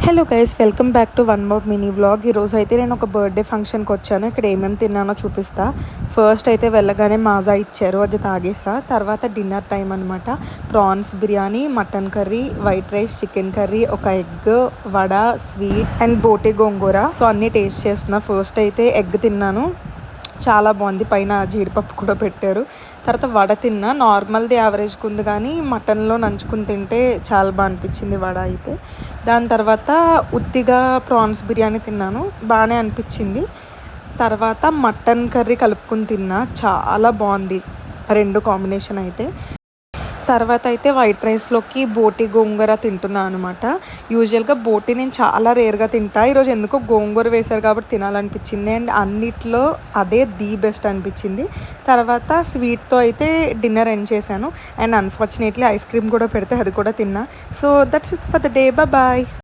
Hello guys, welcome back to one more mini vlog. ఈరోజు అయితే నేను ఒక బర్త్డే ఫంక్షన్కి వచ్చాను. ఇక్కడ ఏమేమి తిన్నానో చూపిస్తా. ఫస్ట్ అయితే వెళ్ళగానే మాజా ఇచ్చారు, అది తాగేసా. తర్వాత డిన్నర్ టైం అనమాట. Prawns biryani, mutton curry, white rice, chicken curry, ఒక ఎగ్, వడ, స్వీట్ అండ్ బోటి గోంగూర. సో అన్నీ టేస్ట్ చేస్తున్నా. ఫస్ట్ అయితే ఎగ్ తిన్నాను, చాలా బాగుంది. పైన జీడిపప్పు కూడా పెట్టారు. తర్వాత వడ తిన్నా, నార్మల్ది యావరేజ్గా ఉంది, కానీ మటన్లో నంచుకుని తింటే చాలా బాగా అనిపించింది వడ అయితే. దాని తర్వాత ఉత్తిగా ప్రాన్స్ బిర్యానీ తిన్నాను, బాగానే అనిపించింది. తర్వాత మటన్ కర్రీ కలుపుకుని తిన్నా, చాలా బాగుంది రెండు కాంబినేషన్ అయితే. తర్వాత అయితే వైట్ రైస్లోకి బోటి గోంగూర తింటున్నాను అనమాట. యూజువల్గా బోటి నేను చాలా రేర్గా తింటా, ఈరోజు ఎందుకో గోంగూర వేశారు కాబట్టి తినాలనిపించింది. అండ్ అన్నిట్లో అదే ది బెస్ట్ అనిపించింది. తర్వాత స్వీట్తో అయితే డిన్నర్ ఎండ్ చేశాను. అండ్ అన్ఫార్చునేట్లీ ఐస్ క్రీమ్ కూడా పెడితే అది కూడా తిన్నా. So that's it for the day. Bye.